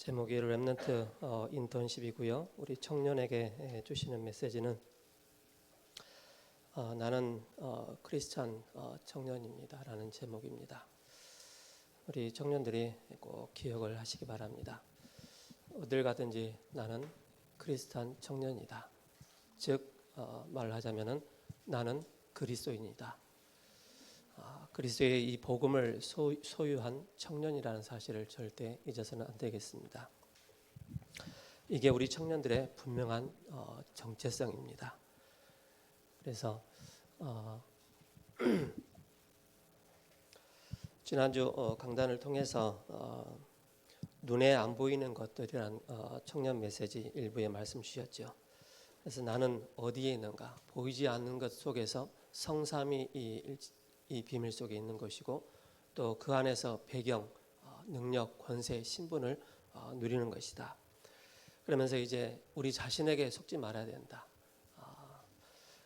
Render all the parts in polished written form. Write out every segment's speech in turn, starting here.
제목이 렘넌트 인턴십이고요. 우리 청년에게 주시는 메시지는 나는 크리스찬 청년입니다라는 제목입니다. 우리 청년들이 꼭 기억을 하시기 바랍니다. 어딜 가든지 나는 크리스찬 청년이다. 즉 말하자면은 나는 그리스도인이다. 그리스도의 이 복음을 소유한 청년이라는 사실을 절대 잊어서는 안 되겠습니다. 이게 우리 청년들의 분명한 정체성입니다. 그래서 지난주 강단을 통해서 눈에 안 보이는 것들이란 청년 메시지 일부에 말씀 주셨죠. 그래서 나는 어디에 있는가? 보이지 않는 것 속에서 성삼위 이 비밀 속에 있는 것이고 또 그 안에서 배경, 능력, 권세, 신분을 누리는 것이다. 그러면서 이제 우리 자신에게 속지 말아야 된다.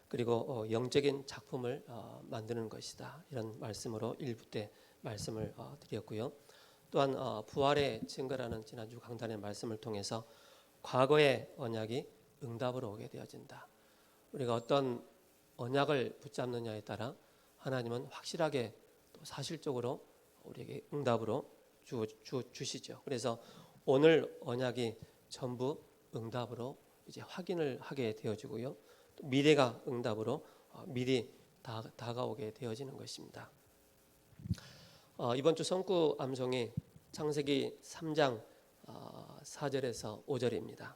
그리고 영적인 작품을 만드는 것이다. 이런 말씀으로 1부 때 말씀을 드렸고요. 또한 부활의 증거라는 지난주 강단의 말씀을 통해서 과거의 언약이 응답으로 오게 되어진다. 우리가 어떤 언약을 붙잡느냐에 따라 하나님은 확실하게 또 사실적으로 우리에게 응답으로 주시죠. 그래서 오늘 언약이 전부 응답으로 이제 확인을 하게 되어지고요. 또 미래가 응답으로 미리 다가오게 되어지는 것입니다. 이번 주 성구 암송이 창세기 3장 4절에서 5절입니다.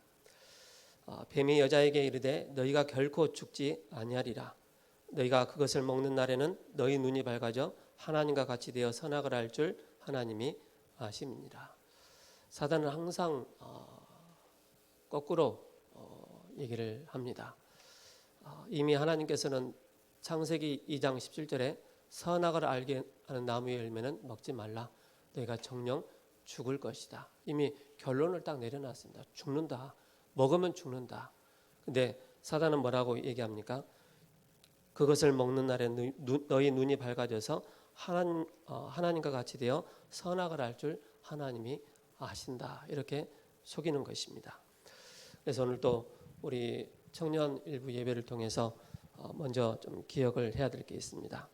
뱀이 여자에게 이르되 너희가 결코 죽지 아니하리라. 너희가 그것을 먹는 날에는 너희 눈이 밝아져 하나님과 같이 되어 선악을 알 줄 하나님이 아심이니라. 사단은 항상 거꾸로 얘기를 합니다. 이미 하나님께서는 창세기 2장 17절에 선악을 알게 하는 나무의 열매는 먹지 말라. 너희가 정녕 죽을 것이다. 이미 결론을 딱 내려놨습니다. 죽는다. 먹으면 죽는다. 근데 사단은 뭐라고 얘기합니까? 그것을 먹는 날에 너희 눈이 밝아져서 하나님과 같이 되어 선악을 알 줄 하나님이 아신다. 이렇게 속이는 것입니다. 그래서 오늘 또 우리 청년 일부 예배를 통해서 먼저 좀 기억을 해야 될 게 있습니다.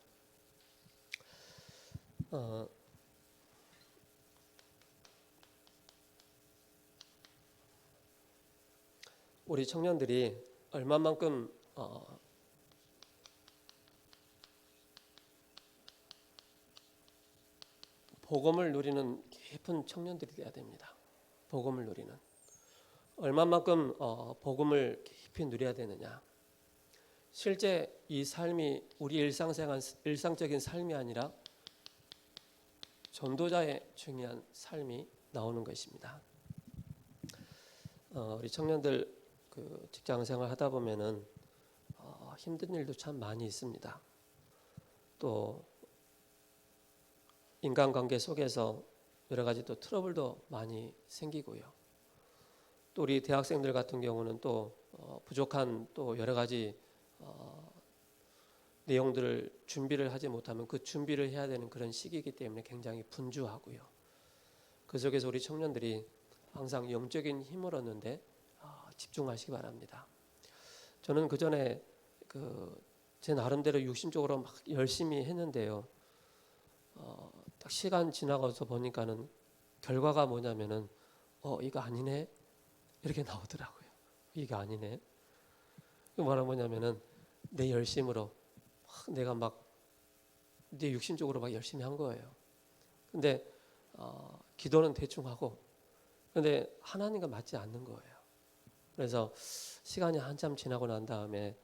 우리 청년들이 얼마만큼 복음을 누리는 깊은 청년들이 되어야 됩니다. 복음을 누리는. 얼마만큼 복음을 깊이 누려야 되느냐. 실제 이 삶이 우리 일상적인 삶이 아니라 전도자의 중요한 삶이 나오는 것입니다. 우리 청년들 그 직장 생활 하다 보면은 힘든 일도 참 많이 있습니다. 또 인간관계 속에서 여러 가지 또 트러블도 많이 생기고요. 또 우리 대학생들 같은 경우는 또 부족한 또 여러 가지 내용들을 준비를 하지 못하면 그 준비를 해야 되는 그런 시기이기 때문에 굉장히 분주하고요. 그 속에서 우리 청년들이 항상 영적인 힘을 얻는데 집중하시기 바랍니다. 저는 그 전에 제 나름대로 육신적으로 막 열심히 했는데요. 딱 시간 지나가서 보니까는 결과가 뭐냐면은 이거 아니네 이렇게 나오더라고요. 이게 아니네. 그 뭐냐면은 내 열심으로 내가 막 내 육신적으로 막 열심히 한 거예요. 근데 기도는 대충 하고 근데 하나님과 맞지 않는 거예요. 그래서 시간이 한참 지나고 난 다음에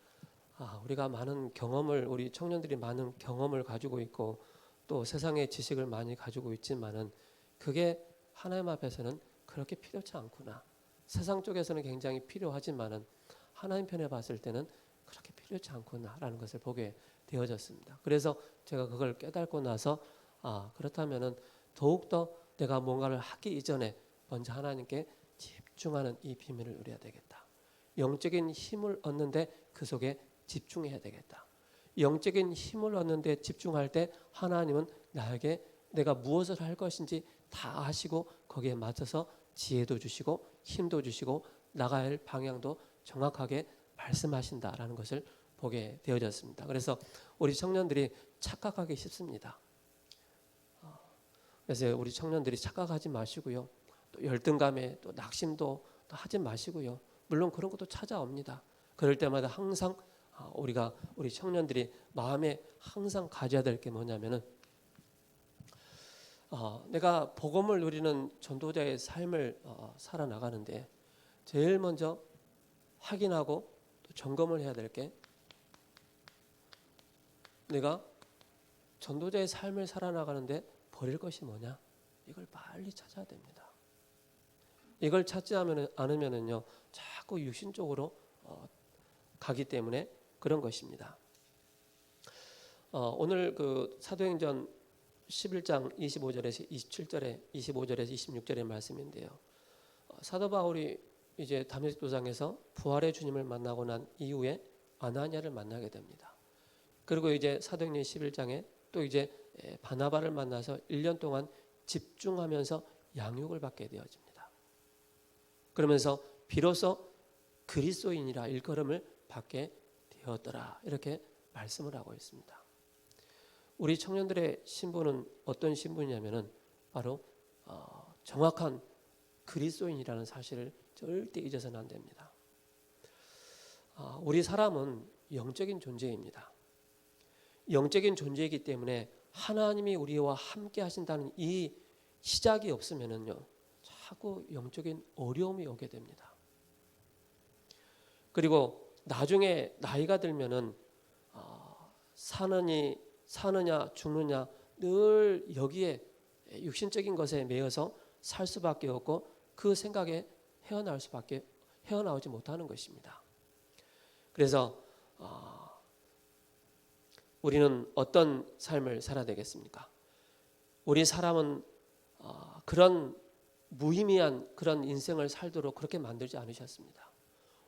우리가 많은 경험을 우리 청년들이 많은 경험을 가지고 있고 또 세상의 지식을 많이 가지고 있지만은 그게 하나님 앞에서는 그렇게 필요치 않구나. 세상 쪽에서는 굉장히 필요하지만은 하나님 편에 봤을 때는 그렇게 필요치 않구나라는 것을 보게 되어졌습니다. 그래서 제가 그걸 깨닫고 나서 그렇다면은 더욱더 내가 뭔가를 하기 이전에 먼저 하나님께 집중하는 이 비밀을 누려야 되겠다. 영적인 힘을 얻는데 그 속에 집중해야 되겠다. 영적인 힘을 얻는데 집중할 때 하나님은 나에게 내가 무엇을 할 것인지 다 아시고 거기에 맞춰서 지혜도 주시고 힘도 주시고 나가야 할 방향도 정확하게 말씀하신다라는 것을 보게 되어졌습니다. 그래서 우리 청년들이 착각하기 쉽습니다. 그래서 우리 청년들이 착각하지 마시고요. 또 열등감에 또 낙심도 또 하지 마시고요. 물론 그런 것도 찾아옵니다. 그럴 때마다 항상 우리 청년들이 마음에 항상 가져야 될 게 뭐냐면은 내가 복음을 누리는 전도자의 삶을 살아나가는데 제일 먼저 확인하고 또 점검을 해야 될 게 내가 전도자의 삶을 살아나가는데 버릴 것이 뭐냐? 이걸 빨리 찾아야 됩니다. 이걸 찾지 않으면은요 자꾸 육신 쪽으로 가기 때문에 그런 것입니다. 오늘 그 사도행전 11장 25절에서 27절에 25절에서 26절의 말씀인데요. 사도 바울이 이제 다메섹 도상에서 부활의 주님을 만나고 난 이후에 아나니아를 만나게 됩니다. 그리고 이제 사도행전 11장에 또 이제 바나바를 만나서 1년 동안 집중하면서 양육을 받게 되어집니다. 그러면서 비로소 그리스도인이라 일컬음을 받게 되었더라 이렇게 말씀을 하고 있습니다. 우리 청년들의 신분은 어떤 신분이냐면은 바로 정확한 그리스도인이라는 사실을 절대 잊어서는 안 됩니다. 우리 사람은 영적인 존재입니다. 영적인 존재이기 때문에 하나님이 우리와 함께 하신다는 이 시작이 없으면은요 자꾸 영적인 어려움이 오게 됩니다. 그리고 나중에 나이가 들면은 사느냐 죽느냐 늘 여기에 육신적인 것에 매여서 살 수밖에 없고 그 생각에 헤어나오지 못하는 것입니다. 그래서 우리는 어떤 삶을 살아야 되겠습니까? 우리 사람은 그런 무의미한 그런 인생을 살도록 그렇게 만들지 않으셨습니다.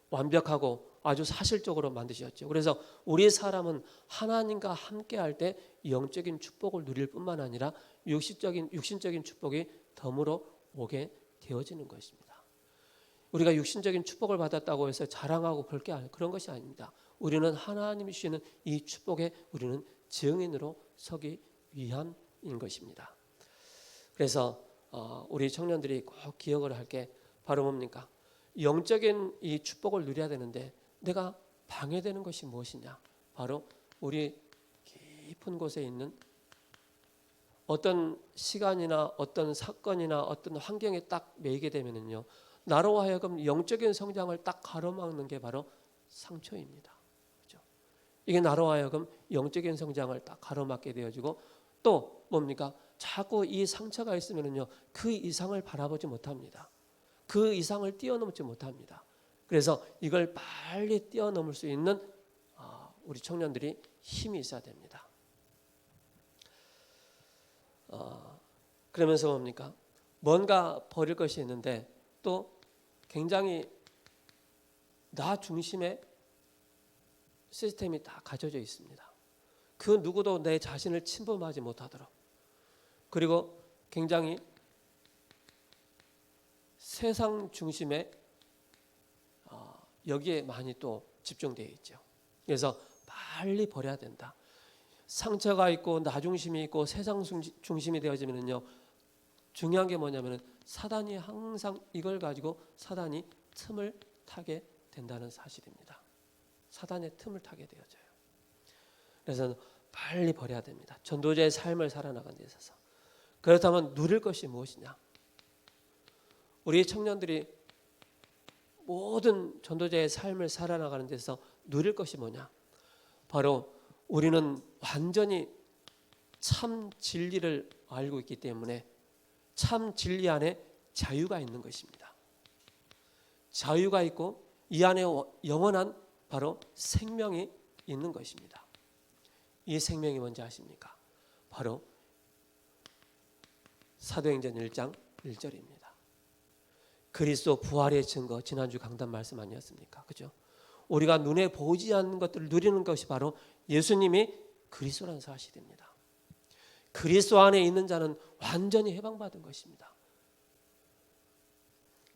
완벽하고 아주 사실적으로 만드셨죠. 그래서 우리 사람은 하나님과 함께할 때 영적인 축복을 누릴 뿐만 아니라 육신적인 축복이 덤으로 오게 되어지는 것입니다. 우리가 육신적인 축복을 받았다고 해서 자랑하고 그런 것이 아닙니다. 우리는 하나님이 주시는 이 축복에 우리는 증인으로 서기 위함인 것입니다. 그래서 우리 청년들이 꼭 기억을 할 게 바로 뭡니까? 영적인 이 축복을 누려야 되는데 내가 방해되는 것이 무엇이냐? 바로 우리 깊은 곳에 있는 어떤 시간이나 어떤 사건이나 어떤 환경에 딱 매이게 되면은요 나로 하여금 영적인 성장을 딱 가로막는 게 바로 상처입니다. 그렇죠? 이게 나로 하여금 영적인 성장을 딱 가로막게 되어지고 또 뭡니까? 자꾸 이 상처가 있으면은요 그 이상을 바라보지 못합니다. 그 이상을 뛰어넘지 못합니다. 그래서 이걸 빨리 뛰어넘을 수 있는 우리 청년들이 힘이 있어야 됩니다. 그러면서 뭡니까? 뭔가 버릴 것이 있는데 또 굉장히 나 중심의 시스템이 다 갖춰져 있습니다. 그 누구도 내 자신을 침범하지 못하도록 그리고 굉장히 세상 중심의 여기에 많이 또 집중되어 있죠. 그래서 빨리 버려야 된다. 상처가 있고 나 중심이 있고 세상 중심이 되어지면요 중요한 게 뭐냐면은 사단이 항상 이걸 가지고 사단이 틈을 타게 된다는 사실입니다. 사단의 틈을 타게 되어져요. 그래서 빨리 버려야 됩니다. 전도자의 삶을 살아나가는 데 있어서. 그렇다면 누릴 것이 무엇이냐? 우리 청년들이 모든 전도자의 삶을 살아나가는 데서 누릴 것이 뭐냐? 바로 우리는 완전히 참 진리를 알고 있기 때문에 참 진리 안에 자유가 있는 것입니다. 자유가 있고 이 안에 영원한 바로 생명이 있는 것입니다. 이 생명이 뭔지 아십니까? 바로 사도행전 1장 1절입니다. 그리스도 부활의 증거 지난주 강단 말씀 아니었습니까? 그죠? 우리가 눈에 보이지 않는 것들을 누리는 것이 바로 예수님이 그리스도라는 사실입니다. 그리스도 안에 있는 자는 완전히 해방받은 것입니다.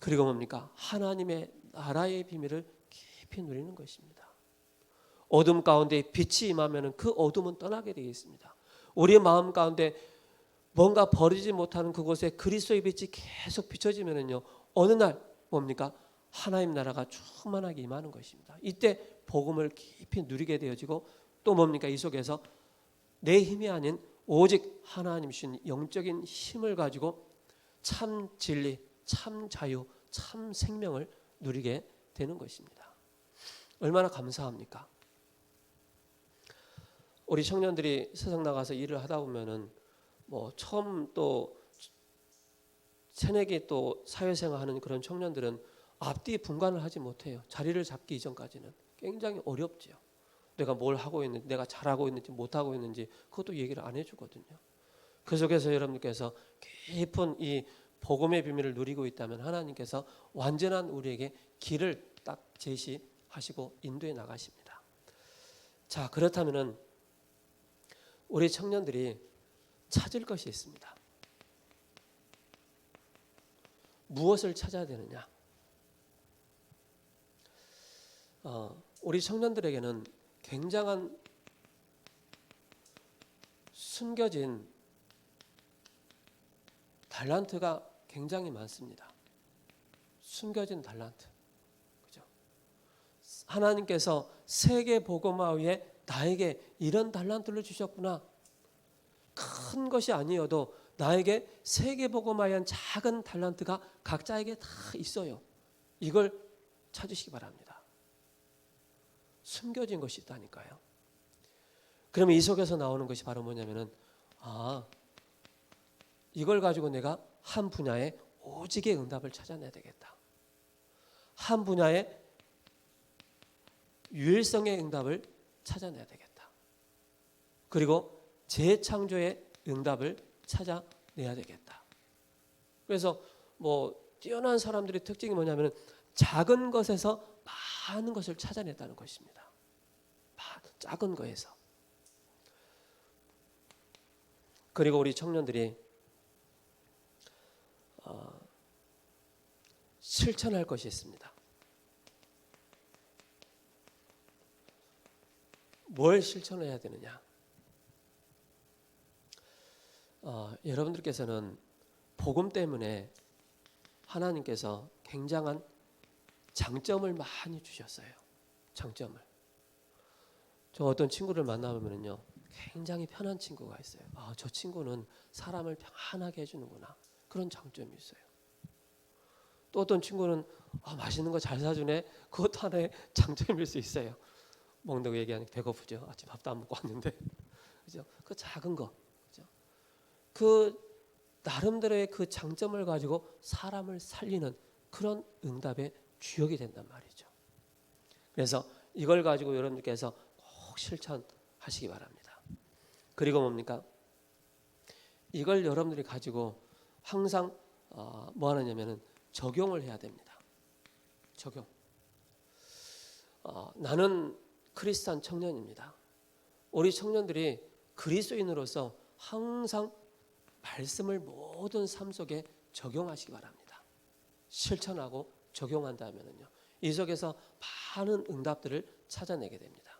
그리고 뭡니까? 하나님의 나라의 비밀을 깊이 누리는 것입니다. 어둠 가운데 빛이 임하면 그 어둠은 떠나게 되어 있습니다. 우리의 마음 가운데 뭔가 버리지 못하는 그곳에 그리스도의 빛이 계속 비춰지면요, 어느 날 뭡니까? 하나님 나라가 충만하게 임하는 것입니다. 이때 복음을 깊이 누리게 되어지고 또 뭡니까? 이 속에서 내 힘이 아닌 오직 하나님 주신 영적인 힘을 가지고 참 진리, 참 자유, 참 생명을 누리게 되는 것입니다. 얼마나 감사합니까? 우리 청년들이 세상 나가서 일을 하다 보면은 뭐 처음 또 새내기 또 사회생활하는 그런 청년들은 앞뒤 분간을 하지 못해요. 자리를 잡기 이전까지는 굉장히 어렵지요. 내가 뭘 하고 있는지, 내가 잘하고 있는지 못하고 있는지 그것도 얘기를 안 해주거든요. 그 속에서 여러분께서 깊은 이 복음의 비밀을 누리고 있다면 하나님께서 완전한 우리에게 길을 딱 제시하시고 인도해 나가십니다. 자, 그렇다면은 우리 청년들이 찾을 것이 있습니다. 무엇을 찾아야 되느냐? 우리 청년들에게는 굉장한 숨겨진 달란트가 굉장히 많습니다. 숨겨진 달란트. 그죠? 하나님께서 세계 복음화 위에 나에게 이런 달란트를 주셨구나. 큰 것이 아니어도 나에게 세계 복음화에 대한 작은 달란트가 각자에게 다 있어요. 이걸 찾으시기 바랍니다. 숨겨진 것이 있다니까요. 그러면 이 속에서 나오는 것이 바로 뭐냐면은 이걸 가지고 내가 한 분야에 오직의 응답을 찾아내야 되겠다. 한 분야에 유일성의 응답을 찾아내야 되겠다. 그리고 재창조의 응답을 찾아내야 되겠다. 그래서 뭐 뛰어난 사람들의 특징이 뭐냐면 작은 것에서 많은 것을 찾아냈다는 것입니다. 작은 거에서. 그리고 우리 청년들이 실천할 것이 있습니다. 뭘 실천해야 되느냐? 여러분들께서는 복음 때문에 하나님께서 굉장한 장점을 많이 주셨어요. 장점을. 저 어떤 친구를 만나보면요, 굉장히 편한 친구가 있어요. 저 친구는 사람을 편하게 해주는구나. 그런 장점이 있어요. 또 어떤 친구는 맛있는 거 잘 사주네. 그것도 하나의 장점일 수 있어요. 먹는다고 얘기하니까 배고프죠. 아침 밥도 안 먹고 왔는데, 그죠? 그 작은 거, 그죠? 그 나름대로의 그 장점을 가지고 사람을 살리는 그런 응답의 주역이 된단 말이죠. 그래서 이걸 가지고 여러분들께서 꼭 실천하시기 바랍니다. 그리고 뭡니까? 이걸 여러분들이 가지고 항상 뭐 하느냐면은 적용을 해야 됩니다. 적용. 나는 크리스찬 청년입니다. 우리 청년들이 그리스도인으로서 항상 말씀을 모든 삶 속에 적용하시기 바랍니다. 실천하고 적용한다면요, 이 속에서 많은 응답들을 찾아내게 됩니다.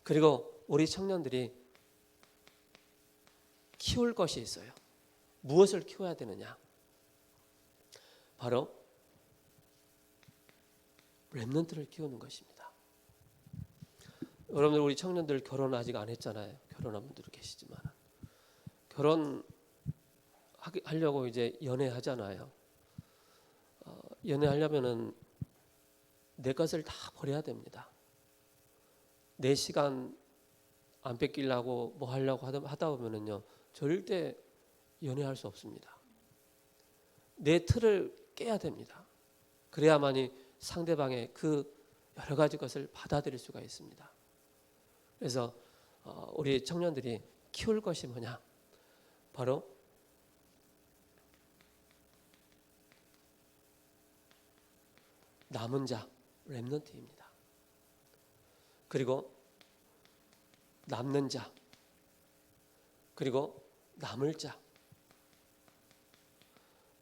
그리고 우리 청년들이 키울 것이 있어요. 무엇을 키워야 되느냐? 바로 렘넌트를 키우는 것입니다. 여러분들 우리 청년들 결혼 아직 안 했잖아요. 결혼한 분들 계시지만 결혼하려고 이제 연애하잖아요. 연애하려면은 내 것을 다 버려야 됩니다. 내 시간 안 뺏기려고 뭐 하려고 하다 보면은요, 절대 연애할 수 없습니다. 내 틀을 깨야 됩니다. 그래야만이 상대방의 그 여러 가지 것을 받아들일 수가 있습니다. 그래서 우리 청년들이 키울 것이 뭐냐? 바로 남은 자, 렘넌트입니다. 그리고 남는 자, 그리고 남을 자,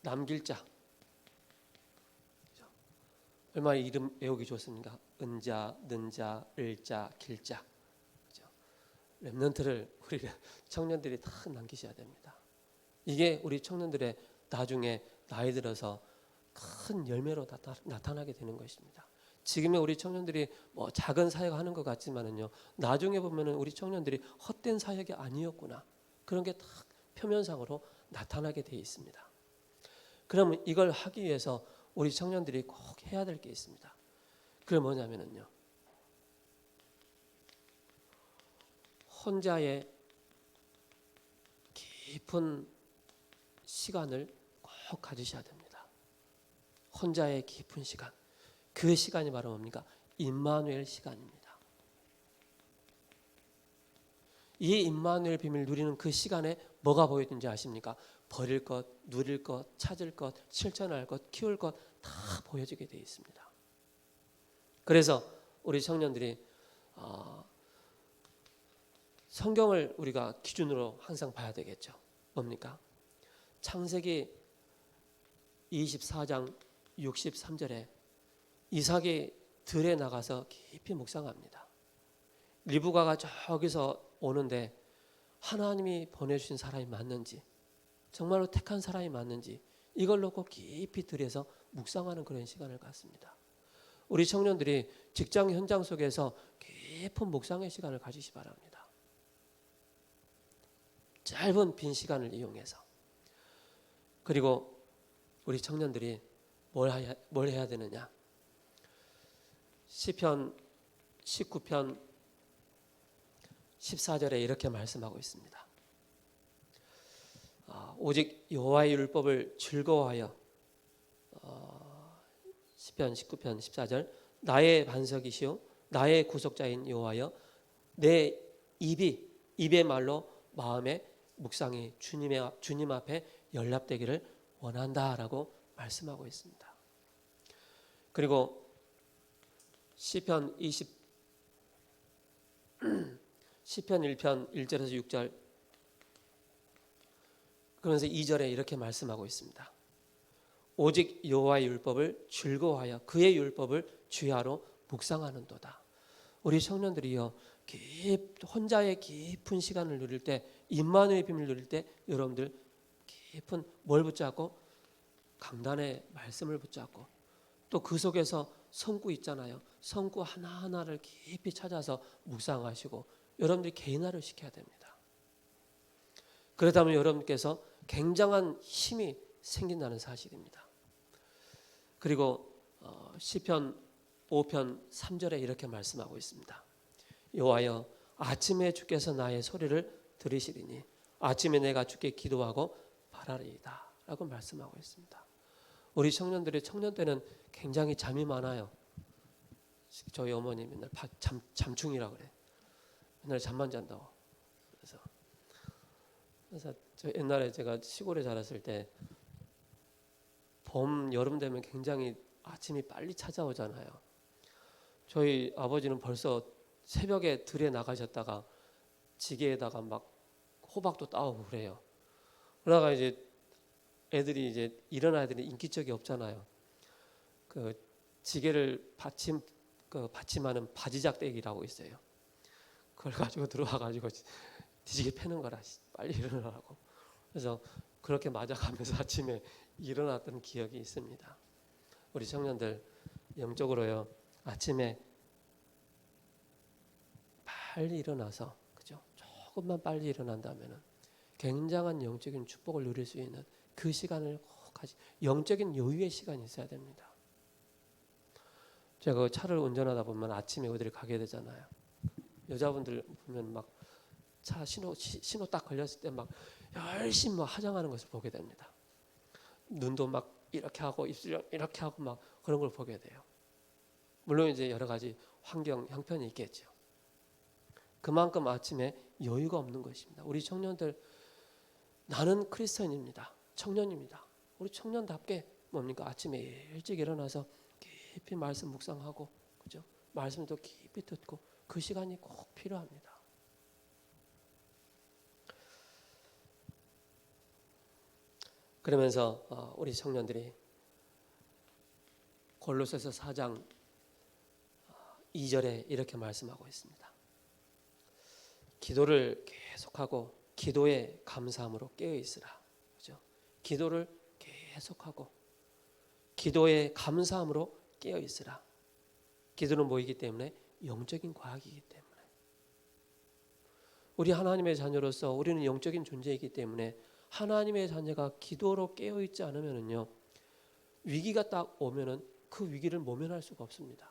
남길 자, 얼마나 이름 외우기 좋습니까? 은자, 는자, 을자, 길자. 그죠? 렘넌트를 우리 청년들이 다 남기셔야 됩니다. 이게 우리 청년들의 나중에 나이 들어서 큰 열매로 나타나게 되는 것입니다. 지금의 우리 청년들이 뭐 작은 사역 하는 것 같지만은요, 나중에 보면은 우리 청년들이 헛된 사역이 아니었구나, 그런 게 다 표면상으로 나타나게 되어 있습니다. 그러면 이걸 하기 위해서 우리 청년들이 꼭 해야 될 게 있습니다. 그게 뭐냐면은요, 혼자의 깊은 시간을 꼭 가지셔야 됩니다. 혼자의 깊은 시간. 그 시간이 바로 뭡니까? 임마누엘 시간입니다. 이 임마누엘 비밀을 누리는 그 시간에 뭐가 보여진지 아십니까? 버릴 것, 누릴 것, 찾을 것, 실천할 것, 키울 것 다 보여지게 되어 있습니다. 그래서 우리 청년들이 성경을 우리가 기준으로 항상 봐야 되겠죠. 뭡니까? 창세기 24장 63절에 이삭이 들에 나가서 깊이 묵상합니다. 리브가가 저기서 오는데 하나님이 보내주신 사람이 맞는지, 정말로 택한 사람이 맞는지, 이걸 놓고 깊이 들여서 묵상하는 그런 시간을 갖습니다. 우리 청년들이 직장 현장 속에서 깊은 묵상의 시간을 가지시 바랍니다. 짧은 빈 시간을 이용해서. 그리고 우리 청년들이 뭘 해야 되느냐? 시편 19편 14절에 이렇게 말씀하고 있습니다. 오직 여호와의 율법을 즐거워하여, 시편 19편 14절, 나의 반석이시오 나의 구속자인 여호와여, 내 입의 말로 마음의 묵상이 주님 앞에 연락되기를 원한다라고 말씀하고 있습니다. 그리고 시편 1편 1절에서 6절, 그러면서 2절에 이렇게 말씀하고 있습니다. 오직 여호와의 율법을 즐거워하여 그의 율법을 주야로 묵상하는도다. 우리 청년들이요, 혼자의 깊은 시간을 누릴 때, 임마누엘 비밀을 누릴 때 여러분들 깊은 뭘 붙잡고? 강단의 말씀을 붙잡고, 또 그 속에서 성구 있잖아요. 성구 하나하나를 깊이 찾아서 묵상하시고 여러분들이 개인화를 시켜야 됩니다. 그렇다면 여러분께서 굉장한 힘이 생긴다는 사실입니다. 그리고 시편 5편 3절에 이렇게 말씀하고 있습니다. 여호와여, 아침에 주께서 나의 소리를 들으시리니 아침에 내가 주께 기도하고 바라리이다 라고 말씀하고 있습니다. 우리 청년들이 청년 때는 굉장히 잠이 많아요. 저희 어머니 맨날 잠충이라 그래. 맨날 잠만 잔다고. 그래서 저 옛날에 제가 시골에 자랐을 때 봄, 여름 되면 굉장히 아침이 빨리 찾아오잖아요. 저희 아버지는 벌써 새벽에 들에 나가셨다가 지게에다가 막 호박도 따오고 그래요. 그러다가 이제 애들이 이제 일어나야 되는 인기척이 없잖아요. 그 지게를 받침하는 바지작대기라고 있어요. 그걸 가지고 들어와가지고 뒤지게 패는 거라, 빨리 일어나라고. 그래서 그렇게 맞아가면서 아침에 일어났던 기억이 있습니다. 우리 청년들 영적으로요, 아침에 빨리 일어나서, 그죠? 조금만 빨리 일어난다면은 굉장한 영적인 축복을 누릴 수 있는 그 시간을 꼭 영적인 여유의 시간이 있어야 됩니다. 제가 차를 운전하다 보면 아침에 어디를 가게 되잖아요. 여자분들 보면 막 차 신호 딱 걸렸을 때 막 열심히 막 화장하는 것을 보게 됩니다. 눈도 막 이렇게 하고 입술 이렇게 하고 막 그런 걸 보게 돼요. 물론 이제 여러 가지 환경 형편이 있겠죠. 그만큼 아침에 여유가 없는 것입니다. 우리 청년들, 나는 크리스천입니다. 청년입니다. 우리 청년답게 뭡니까? 아침에 일찍 일어나서 깊이 말씀 묵상하고, 그죠? 말씀도 깊이 듣고, 그 시간이 꼭 필요합니다. 그러면서 우리 청년들이 골로새서 4장 2절에 이렇게 말씀하고 있습니다. 기도를 계속하고 기도에 감사함으로 깨어 있으라. 그죠? 기도를 계속하고 기도에 감사함으로 깨어 있으라. 기도는 뭐이기 때문에? 영적인 과학이기 때문에. 우리 하나님의 자녀로서 우리는 영적인 존재이기 때문에 하나님의 자녀가 기도로 깨어 있지 않으면요, 위기가 딱 오면은 그 위기를 모면할 수가 없습니다.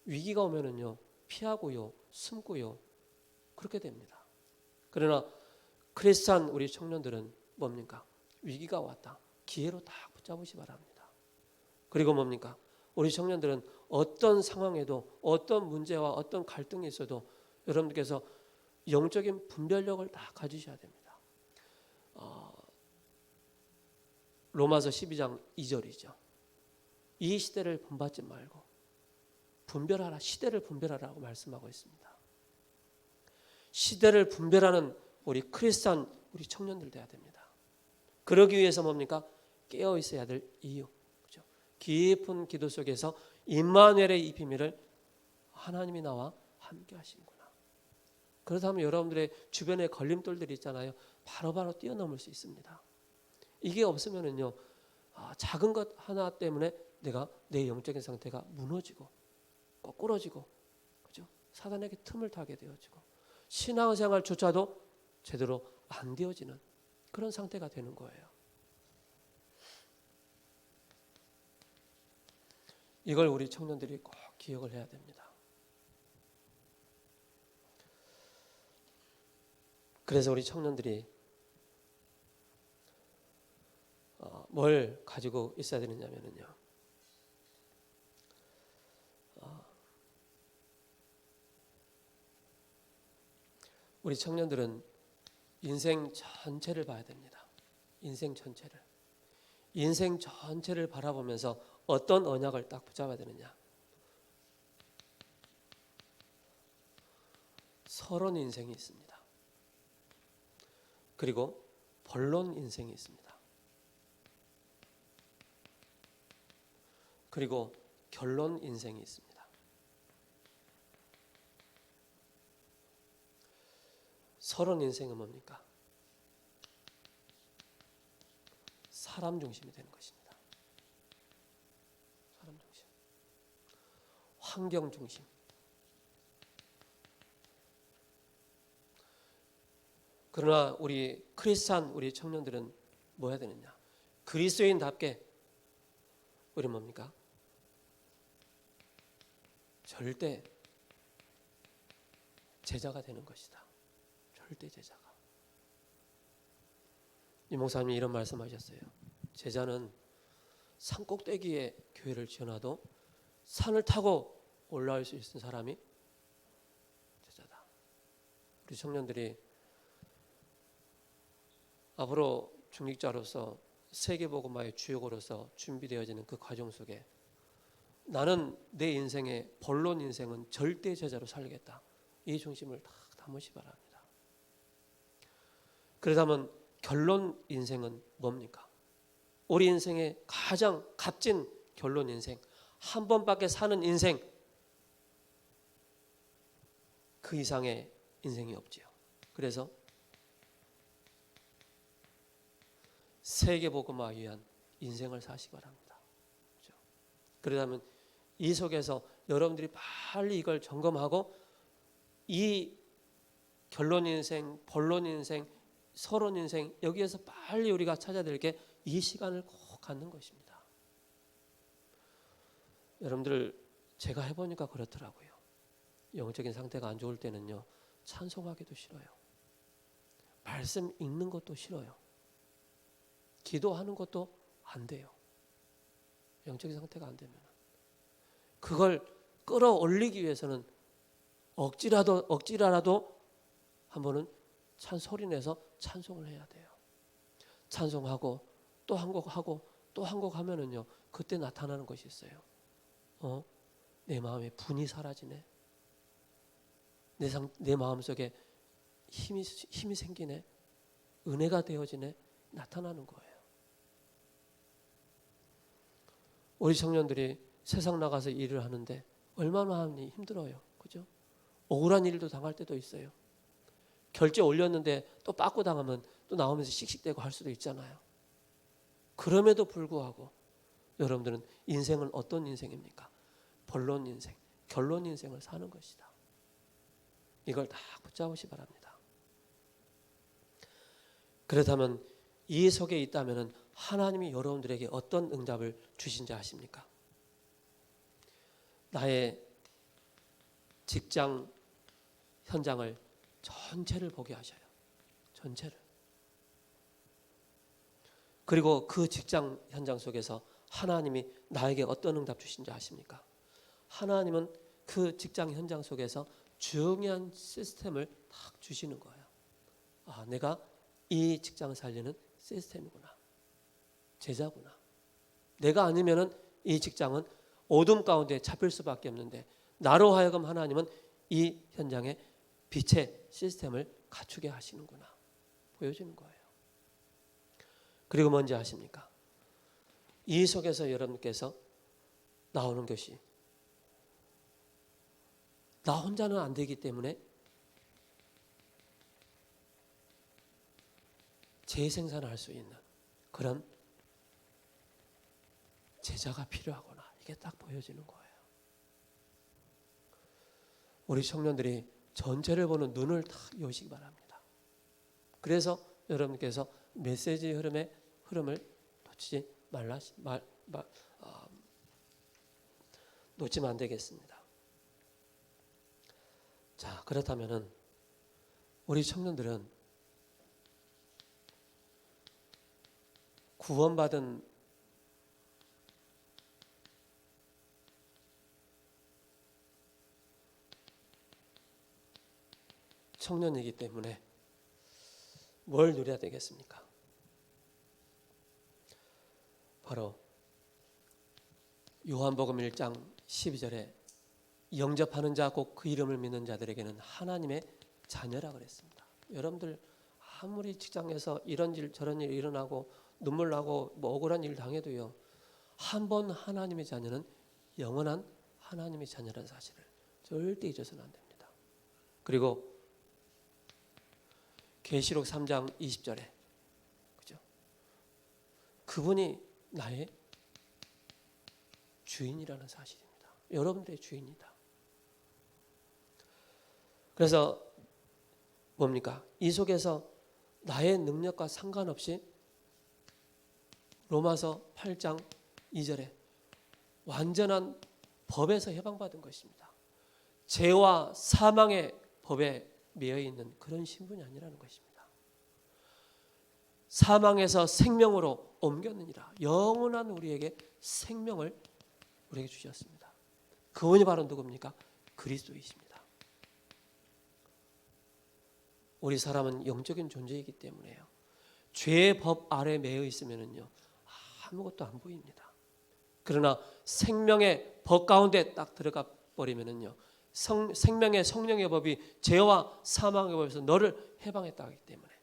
위기가 오면은요, 피하고요, 숨고요, 그렇게 됩니다. 그러나 크리스찬 우리 청년들은 뭡니까? 위기가 왔다, 기회로 딱 붙잡으시 바랍니다. 그리고 뭡니까? 우리 청년들은 어떤 상황에도 어떤 문제와 어떤 갈등이 있어도 여러분들께서 영적인 분별력을 다 가지셔야 됩니다. 로마서 12장 2절이죠. 이 시대를 본받지 말고 분별하라, 시대를 분별하라고 말씀하고 있습니다. 시대를 분별하는 우리 크리스찬 우리 청년들 돼야 됩니다. 그러기 위해서 뭡니까? 깨어 있어야 될 이유, 그렇죠? 깊은 기도 속에서 임마누엘의 이 비밀을 하나님이 나와 함께 하시는구나. 그렇다면 여러분들의 주변에 걸림돌들이 있잖아요. 바로바로 뛰어넘을 수 있습니다. 이게 없으면은요, 작은 것 하나 때문에 내가 내 영적인 상태가 무너지고 거꾸러지고, 그죠? 사단에게 틈을 타게 되어지고 신앙생활조차도 제대로 안 되어지는 그런 상태가 되는 거예요. 이걸 우리 청년들이 꼭 기억을 해야 됩니다. 그래서 우리 청년들이 뭘 가지고 있어야 되느냐면요, 우리 청년들은 인생 전체를 봐야 됩니다. 인생 전체를. 인생 전체를 바라보면서 어떤 언약을 딱 붙잡아야 되느냐. 서론 인생이 있습니다. 그리고 본론 인생이 있습니다. 그리고 결론 인생이 있습니다. 서론 인생은 뭡니까? 사람 중심이 되는 것입니다. 사람 중심. 환경 중심. 그러나 우리 크리스찬 우리 청년들은 뭐 해야 되느냐? 그리스도인답게 우리 뭡니까? 절대 제자가 되는 것이다. 절대 제자가. 이 목사님이 이런 말씀하셨어요. 제자는 산 꼭대기에 교회를 지어놔도 산을 타고 올라올 수 있는 사람이 제자다. 우리 청년들이 앞으로 중직자로서 세계복음화의 주역으로서 준비되어지는 그 과정 속에 나는 내 인생의 본론 인생은 절대 제자로 살겠다. 이 중심을 다 담으시 바랍니다. 그렇다면 결론 인생은 뭡니까? 우리 인생의 가장 값진 결론 인생, 한 번밖에 사는 인생, 그 이상의 인생이 없지요. 그래서 세계복음화 위한 인생을 사시기 바랍니다. 그렇죠? 그러다면 이 속에서 여러분들이 빨리 이걸 점검하고 이 결론 인생, 본론 인생, 서론 인생, 여기에서 빨리 우리가 찾아야 될 게 이 시간을 꼭 갖는 것입니다. 여러분들 제가 해보니까 그렇더라고요. 영적인 상태가 안 좋을 때는요, 찬송하기도 싫어요. 말씀 읽는 것도 싫어요. 기도하는 것도 안 돼요. 영적인 상태가 안 되면. 그걸 끌어올리기 위해서는 억지라도 한 번은 소리내서 찬송을 해야 돼요. 찬송하고 또 한 곡 하고 또 한 곡 하면은요, 그때 나타나는 것이 있어요. 내 마음에 분이 사라지네. 내 마음 속에 힘이 생기네. 은혜가 되어지네. 나타나는 거예요. 우리 청년들이 세상 나가서 일을 하는데 얼마나 하니 힘들어요. 그죠? 억울한 일도 당할 때도 있어요. 결제 올렸는데 또 빠꾸 당하면 또 나오면서 씩씩대고 할 수도 있잖아요. 그럼에도 불구하고 여러분들은 인생은 어떤 인생입니까? 본론 인생, 결론 인생을 사는 것이다. 이걸 다 붙잡으시 바랍니다. 그렇다면 이 속에 있다면 하나님이 여러분들에게 어떤 응답을 주신지 아십니까? 나의 직장 현장을 전체를 보게 하셔요. 전체를. 그리고 그 직장 현장 속에서 하나님이 나에게 어떤 응답 주신지 아십니까? 하나님은 그 직장 현장 속에서 중요한 시스템을 딱 주시는 거예요. 아, 내가 이 직장을 살리는 시스템이구나. 제자구나. 내가 아니면은 이 직장은 어둠 가운데 잡힐 수밖에 없는데 나로 하여금 하나님은 이 현장에 빛의 시스템을 갖추게 하시는구나. 보여주는 거예요. 그리고 뭔지 아십니까? 이 속에서 여러분께서 나오는 것이 나 혼자는 안 되기 때문에 재생산을 할 수 있는 그런 제자가 필요하구나. 이게 딱 보여지는 거예요. 우리 청년들이 전체를 보는 눈을 딱 여시기 바랍니다. 그래서 여러분께서 메시지 흐름을 놓치면 안 되겠습니다. 자, 그렇다면은 우리 청년들은 구원받은 청년이기 때문에 뭘 누려야 되겠습니까? 바로 요한복음 1장 12절에 영접하는 자 곧 그 이름을 믿는 자들에게는 하나님의 자녀라 그랬습니다. 여러분들 아무리 직장에서 이런 일 저런 일 일어나고 눈물 나고 뭐 억울한 일 당해도요. 한 번 하나님의 자녀는 영원한 하나님의 자녀라는 사실을 절대 잊어서는 안 됩니다. 그리고 계시록 3장 20절에 그죠? 그분이 나의 주인이라는 사실입니다. 여러분들의 주인이다. 그래서 뭡니까? 이 속에서 나의 능력과 상관없이 로마서 8장 2절에 완전한 법에서 해방받은 것입니다. 죄와 사망의 법에 매여 있는 그런 신분이 아니라는 것입니다. 사망에서 생명으로 옮겼느니라. 영원한 우리에게 생명을 우리에게 주셨습니다. 그분이 바로 누굽니까? 그리스도이십니다. 우리 사람은 영적인 존재이기 때문에요. 죄의 법 아래 매여 있으면은요 아무것도 안 보입니다. 그러나 생명의 법 가운데 딱 들어가 버리면은요 생명의 성령의 법이 죄와 사망의 법에서 너를 해방했다 하기 때문에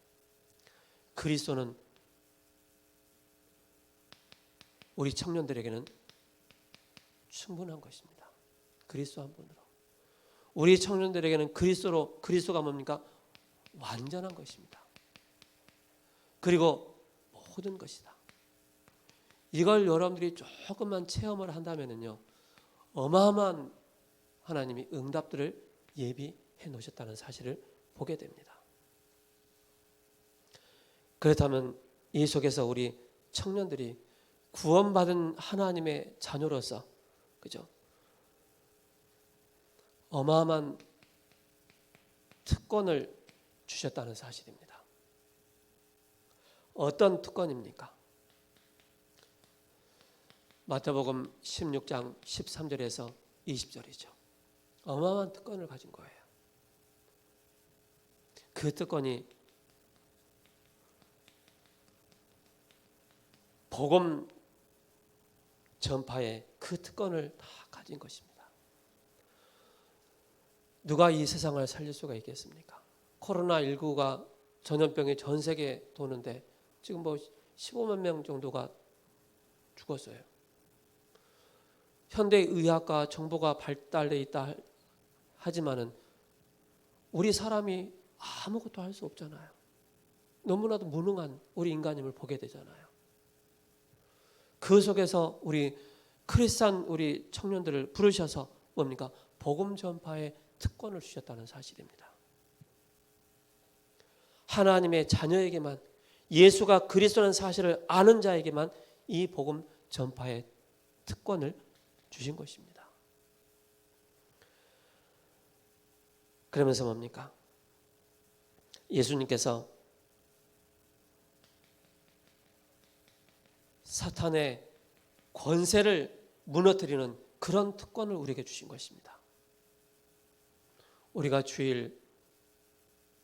그리스도는 우리 청년들에게는 충분한 것입니다. 그리스도 한 분으로. 우리 청년들에게는 그리스도가 뭡니까? 완전한 것입니다. 그리고 모든 것이다. 이걸 여러분들이 조금만 체험을 한다면요 어마어마한 하나님이 응답들을 예비해 놓으셨다는 사실을 보게 됩니다. 그렇다면 이 속에서 우리 청년들이 구원받은 하나님의 자녀로서 그죠? 어마어마한 특권을 주셨다는 사실입니다. 어떤 특권입니까? 마태복음 16장 13절에서 20절이죠. 어마어마한 특권을 가진 거예요. 그 특권이 복음 전파의 그 특권을 다 가진 것입니다. 누가 이 세상을 살릴 수가 있겠습니까? 코로나19가 전염병이 전 세계에 도는데 지금 뭐 15만 명 정도가 죽었어요. 현대 의학과 정보가 발달돼 있다 하지만은 우리 사람이 아무것도 할 수 없잖아요. 너무나도 무능한 우리 인간임을 보게 되잖아요. 그 속에서 우리 크리스찬 우리 청년들을 부르셔서 뭡니까? 복음 전파의 특권을 주셨다는 사실입니다. 하나님의 자녀에게만, 예수가 그리스도라는 사실을 아는 자에게만 이 복음 전파의 특권을 주신 것입니다. 그러면서 뭡니까? 예수님께서 사탄의 권세를 무너뜨리는 그런 특권을 우리에게 주신 것입니다. 우리가 주일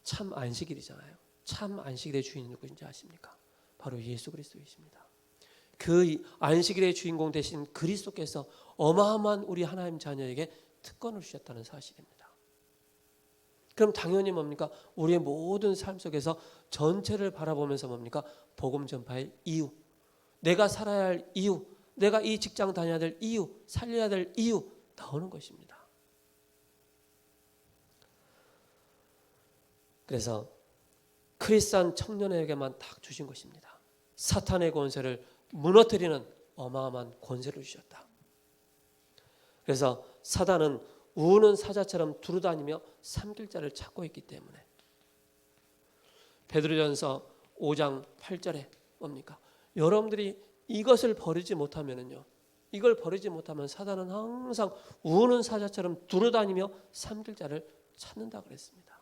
참 안식일이잖아요. 참 안식일의 주인이 누구인지 아십니까? 바로 예수 그리스도이십니다. 그 안식일의 주인공 되신 그리스도께서 어마어마한 우리 하나님 자녀에게 특권을 주셨다는 사실입니다. 그럼 당연히 뭡니까? 우리의 모든 삶 속에서 전체를 바라보면서 뭡니까? 복음 전파의 이유, 내가 살아야 할 이유, 내가 이 직장 다녀야 될 이유, 살려야 될 이유 나오는 것입니다. 그래서 크리스찬 청년에게만 딱 주신 것입니다. 사탄의 권세를 무너뜨리는 어마어마한 권세를 주셨다. 그래서 사단은 우는 사자처럼 두루다니며 삼킬 자를 찾고 있기 때문에 베드로전서 5장 8절에 뭡니까? 여러분들이 이것을 버리지 못하면은요, 이걸 버리지 못하면 사단은 항상 우는 사자처럼 두루다니며 삼킬 자를 찾는다 그랬습니다.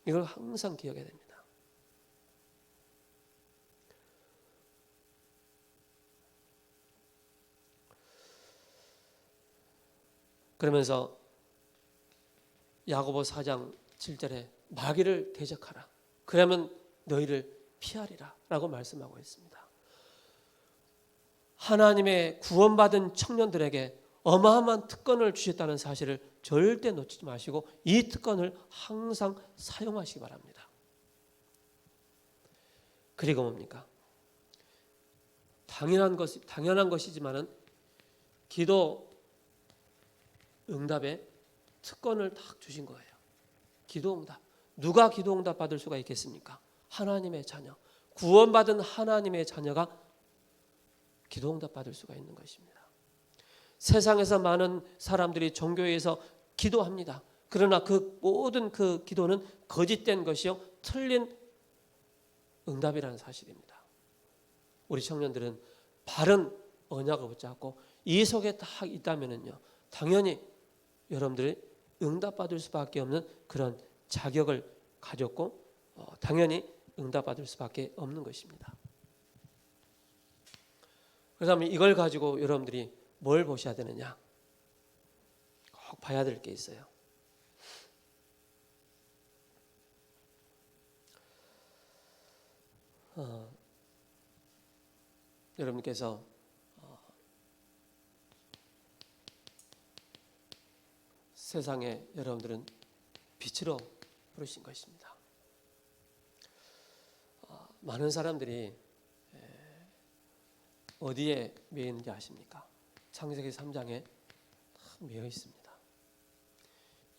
이걸 항상 기억해야 됩니다. 그러면서 야고보 4장 7절에 마귀를 대적하라. 그러면 너희를 피하리라 라고 말씀하고 있습니다. 하나님의 구원받은 청년들에게 어마어마한 특권을 주셨다는 사실을 절대 놓치지 마시고 이 특권을 항상 사용하시기 바랍니다. 그리고 뭡니까? 당연한 것이지만은 기도 응답에 특권을 딱 주신 거예요. 기도 응답. 누가 기도 응답 받을 수가 있겠습니까? 하나님의 자녀. 구원받은 하나님의 자녀가 기도 응답 받을 수가 있는 것입니다. 세상에서 많은 사람들이 종교에서 기도합니다. 그러나 그 모든 그 기도는 거짓된 것이요, 틀린 응답이라는 사실입니다. 우리 청년들은 바른 언약을 붙잡고 이 속에 딱 있다면은요, 당연히 여러분들이 응답받을 수밖에 없는 그런 자격을 가졌고 당연히 응답받을 수밖에 없는 것입니다. 그렇다면 이걸 가지고 여러분들이 뭘 보셔야 되느냐? 꼭 봐야 될 게 있어요. 여러분께서 세상에 여러분들은 빛으로 부르신 것입니다. 많은 사람들이 어디에 매여 있는지 아십니까? 창세기 3장에 딱 매여 있습니다.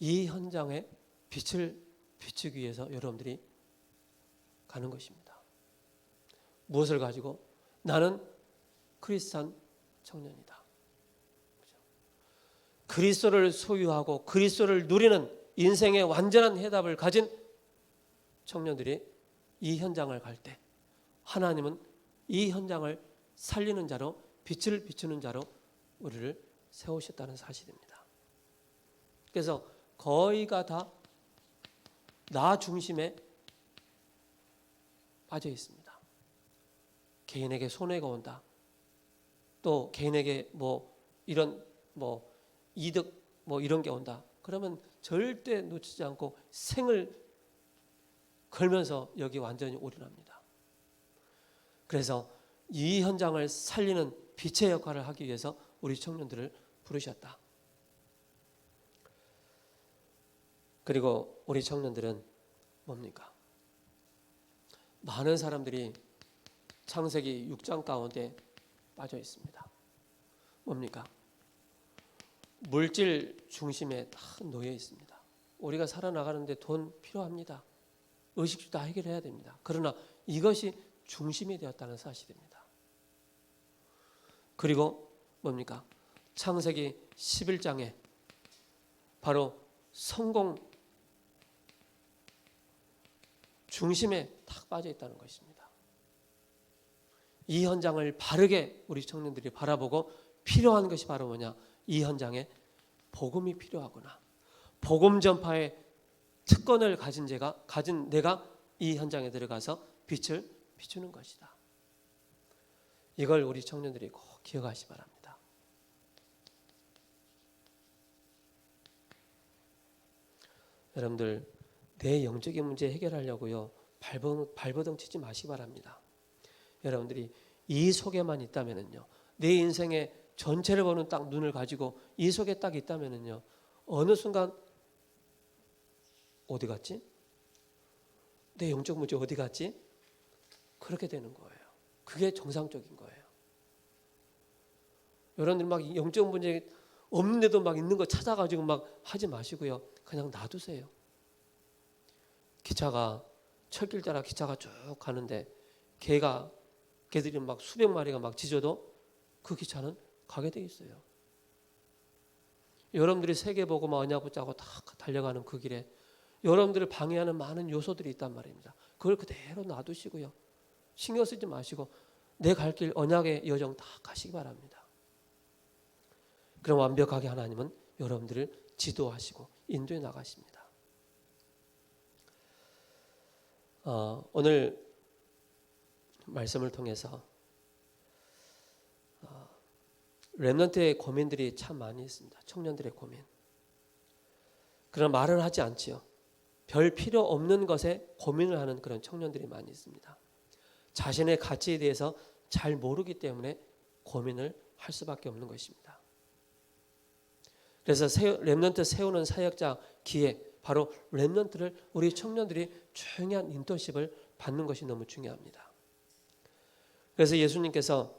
이 현장에 빛을 비추기 위해서 여러분들이 가는 것입니다. 무엇을 가지고? 나는 크리스찬 청년이다. 그리스도를 소유하고 그리스도를 누리는 인생의 완전한 해답을 가진 청년들이 이 현장을 갈 때 하나님은 이 현장을 살리는 자로, 빛을 비추는 자로 우리를 세우셨다는 사실입니다. 그래서 거의가 다 나 중심에 빠져 있습니다. 개인에게 손해가 온다. 또 개인에게 이런 이득 이런 게 온다. 그러면 절대 놓치지 않고 생을 걸면서 여기 완전히 올인합니다. 그래서 이 현장을 살리는 빛의 역할을 하기 위해서 우리 청년들을 부르셨다. 그리고 우리 청년들은 뭡니까? 많은 사람들이 창세기 6장 가운데 빠져 있습니다. 뭡니까? 물질 중심에 다 놓여 있습니다. 우리가 살아나가는데 돈 필요합니다. 의식주 다 해결해야 됩니다. 그러나 이것이 중심이 되었다는 사실입니다. 그리고 뭡니까? 창세기 11장에 바로 성공 중심에 탁 빠져 있다는 것입니다. 이 현장을 바르게 우리 청년들이 바라보고 필요한 것이 바로 뭐냐? 이 현장에 복음이 필요하구나. 복음 전파의 특권을 가진 내가 이 현장에 들어가서 빛을 비추는 것이다. 이걸 우리 청년들이 꼭 기억하시기 바랍니다. 여러분들 내 영적인 문제 해결하려고요 발버둥 치지 마시기 바랍니다. 여러분들이 이 속에만 있다면은요, 내 인생의 전체를 보는 딱 눈을 가지고 이 속에 딱 있다면은요, 어느 순간 어디 갔지? 내 영적 문제 어디 갔지? 그렇게 되는 거예요. 그게 정상적인 거예요. 여러분들 막 영적 문제 없는데도 막 있는 거 찾아가지고 막 하지 마시고요. 그냥 놔두세요. 기차가 철길 따라 기차가 쭉 가는데 개들이 막 수백 마리가 막 짖어도 그 기차는 가게 돼 있어요. 여러분들이 세계복음 언약 붙잡고 다 달려가는 그 길에 여러분들을 방해하는 많은 요소들이 있단 말입니다. 그걸 그대로 놔두시고요. 신경 쓰지 마시고 내 갈 길 언약의 여정 다 가시기 바랍니다. 그럼 완벽하게 하나님은 여러분들을 지도하시고 인도해 나가십니다. 오늘 말씀을 통해서 렘넌트의 고민들이 참 많이 있습니다. 청년들의 고민. 그런 말을 하지 않지요. 별 필요 없는 것에 고민을 하는 그런 청년들이 많이 있습니다. 자신의 가치에 대해서 잘 모르기 때문에 고민을 할 수밖에 없는 것입니다. 그래서 렘넌트 세우는 사역자 기회, 바로 렘넌트를 우리 청년들이 중요한 인턴십을 받는 것이 너무 중요합니다. 그래서 예수님께서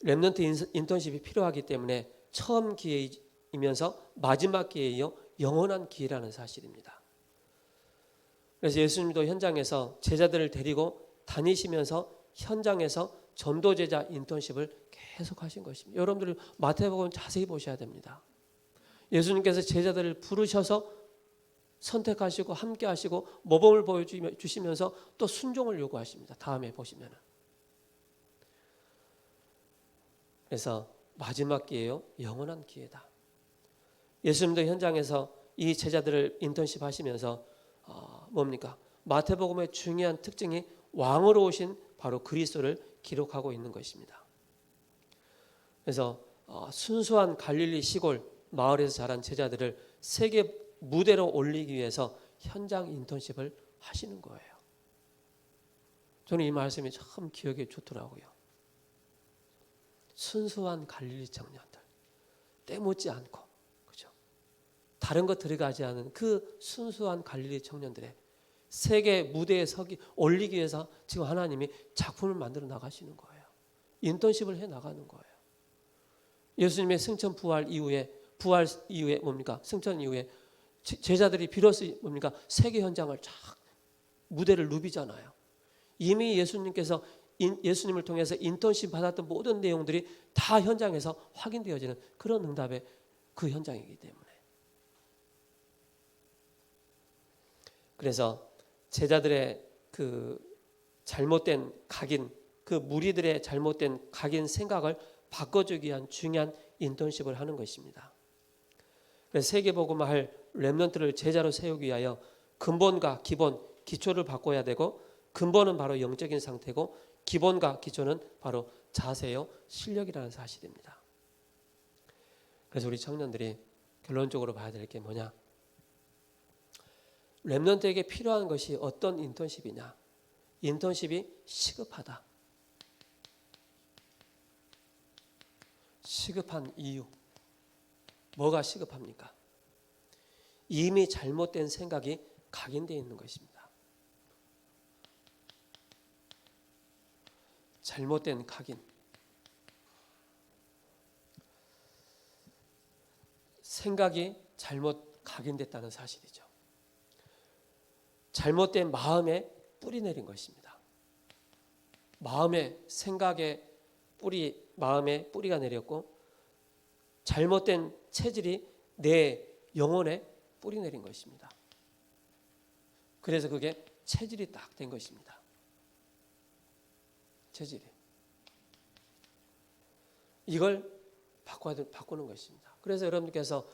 렘넌트 인턴십이 필요하기 때문에 처음 기회이면서 마지막 기회이요 영원한 기회라는 사실입니다. 그래서 예수님도 현장에서 제자들을 데리고 다니시면서 현장에서 전도제자 인턴십을 계속 하신 것입니다. 여러분들 마태복음 자세히 보셔야 됩니다. 예수님께서 제자들을 부르셔서 선택하시고 함께 하시고 모범을 보여주시면서 또 순종을 요구하십니다. 다음에 보시면. 그래서 마지막 기회요 영원한 기회다. 예수님도 현장에서 이 제자들을 인턴십 하시면서 뭡니까? 마태복음의 중요한 특징이 왕으로 오신 바로 그리스도를 기록하고 있는 것입니다. 그래서 순수한 갈릴리 시골 마을에서 자란 제자들을 세계 무대로 올리기 위해서 현장 인턴십을 하시는 거예요. 저는 이 말씀이 참 기억에 좋더라고요. 순수한 갈릴리 청년들, 때묻지 않고, 그죠? 다른 것 들어가지 않은 그 순수한 갈릴리 청년들의 세계 무대에 올리기 위해서 지금 하나님이 작품을 만들어 나가시는 거예요. 인턴십을 해 나가는 거예요. 예수님의 승천 부활 이후에 뭡니까? 승천 이후에 제자들이 비로소 뭡니까? 세계 현장을 쫙 무대를 누비잖아요. 이미 예수님께서 예수님을 통해서 인턴십 받았던 모든 내용들이 다 현장에서 확인되어지는 그런 응답의 그 현장이기 때문에. 그래서 제자들의 그 잘못된 각인, 그 무리들의 잘못된 각인 생각을 바꿔주기 위한 중요한 인턴십을 하는 것입니다. 그래서 세계복음을 할 렘넌트를 제자로 세우기 위하여 근본과 기본, 기초를 바꿔야 되고 근본은 바로 영적인 상태고 기본과 기초는 바로 자세요, 실력이라는 사실입니다. 그래서 우리 청년들이 결론적으로 봐야 될 게 뭐냐? 렘넌트에게 필요한 것이 어떤 인턴십이냐? 인턴십이 시급하다. 시급한 이유. 뭐가 시급합니까? 이미 잘못된 생각이 각인되어 있는 것입니다. 잘못된 각인. 생각이 잘못 각인됐다는 사실이죠. 잘못된 마음에 뿌리 내린 것입니다. 마음의 생각에 마음에 뿌리가 내렸고 잘못된 체질이 내 영혼에 뿌리 내린 것입니다. 그래서 그게 체질이 딱 된 것입니다. 체질이. 이걸 바꾸는 것입니다. 그래서 여러분께서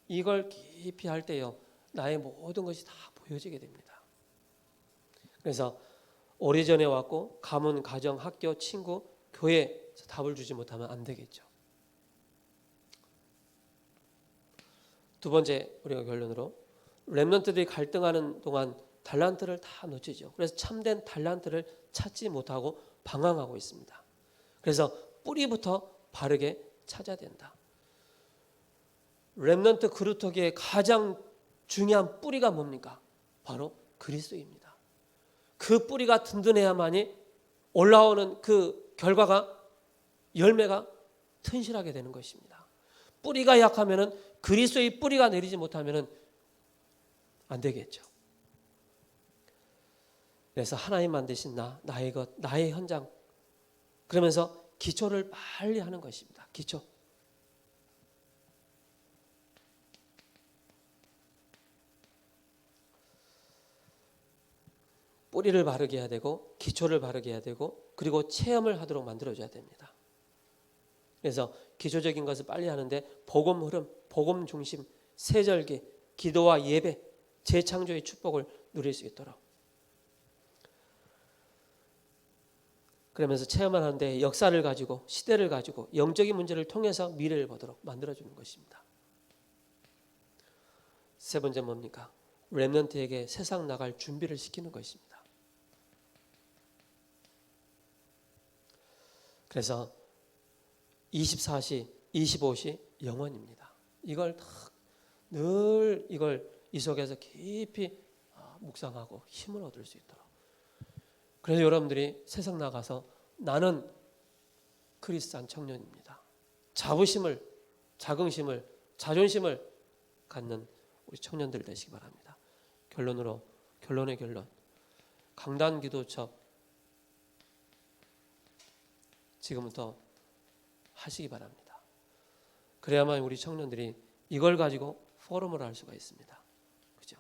이걸 깊이 할 때요, 나의 모든 것이 다 보여지게 됩니다. 그래서 오래전에 왔고 가문, 가정, 학교, 친구, 교회에서 답을 주지 못하면 안 되겠죠. 두 번째, 우리가 결론으로 렘넌트들이 갈등하는 동안 달란트를 다 놓치죠. 그래서 참된 달란트를 찾지 못하고 방황하고 있습니다. 그래서 뿌리부터 바르게 찾아야 된다. 렘넌트 그루터기의 가장 중요한 뿌리가 뭡니까? 바로 그리스도입니다. 그 뿌리가 든든해야만이 올라오는 그 결과가, 열매가 튼실하게 되는 것입니다. 뿌리가 약하면은, 그리스도의 뿌리가 내리지 못하면은 안 되겠죠. 그래서 하나님 만드신 나의 것, 나의 현장, 그러면서 기초를 빨리 하는 것입니다. 기초. 뿌리를 바르게 해야 되고 기초를 바르게 해야 되고 그리고 체험을 하도록 만들어줘야 됩니다. 그래서 기초적인 것을 빨리 하는데 복음 흐름, 복음 중심, 세절기, 기도와 예배, 재창조의 축복을 누릴 수 있도록, 그러면서 체험을 하는데 역사를 가지고 시대를 가지고 영적인 문제를 통해서 미래를 보도록 만들어주는 것입니다. 세 번째 뭡니까? 렘넌트에게 세상 나갈 준비를 시키는 것입니다. 그래서 24시, 25시 영원입니다. 이걸 늘 이 속에서 깊이 묵상하고 힘을 얻을 수 있도록. 그래서 여러분들이 세상 나가서 나는 크리스찬 청년입니다. 자부심을, 자긍심을, 자존심을 갖는 우리 청년들 되시기 바랍니다. 결론의 결론. 강단기도처 지금부터 하시기 바랍니다. 그래야만 우리 청년들이 이걸 가지고 포럼을 할 수가 있습니다. 그죠?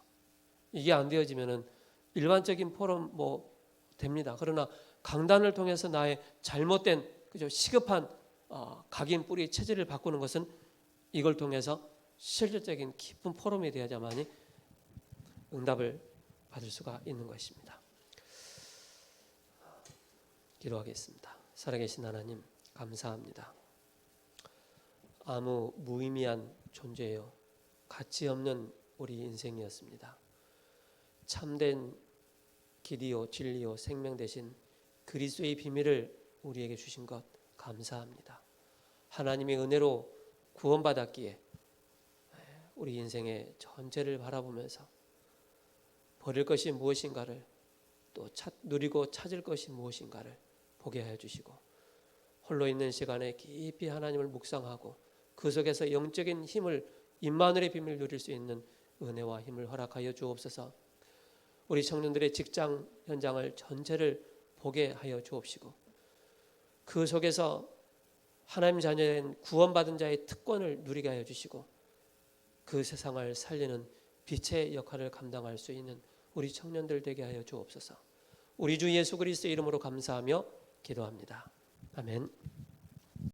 이게 안 되어지면은 일반적인 포럼 됩니다. 그러나 강단을 통해서 나의 잘못된, 그죠, 시급한 각인 뿌리 체질을 바꾸는 것은 이걸 통해서 실질적인 깊은 포럼이 되어야만이 응답을 받을 수가 있는 것입니다. 기도하겠습니다. 살아계신 하나님, 감사합니다. 아무 무의미한 존재요, 가치 없는 우리 인생이었습니다. 참된 길이요, 진리요, 생명 되신 그리스도의 비밀을 우리에게 주신 것 감사합니다. 하나님의 은혜로 구원받았기에 우리 인생의 전체를 바라보면서 버릴 것이 무엇인가를, 또 누리고 찾을 것이 무엇인가를 보게 하여 주시고, 홀로 있는 시간에 깊이 하나님을 묵상하고 그 속에서 영적인 힘을, 임마누엘의 비밀을 누릴 수 있는 은혜와 힘을 허락하여 주옵소서. 우리 청년들의 직장 현장을 전체를 보게 하여 주옵시고, 그 속에서 하나님 자녀인 구원받은 자의 특권을 누리게 하여 주시고, 그 세상을 살리는 빛의 역할을 감당할 수 있는 우리 청년들 되게 하여 주옵소서. 우리 주 예수 그리스도의 이름으로 감사하며 기도합니다. 아멘.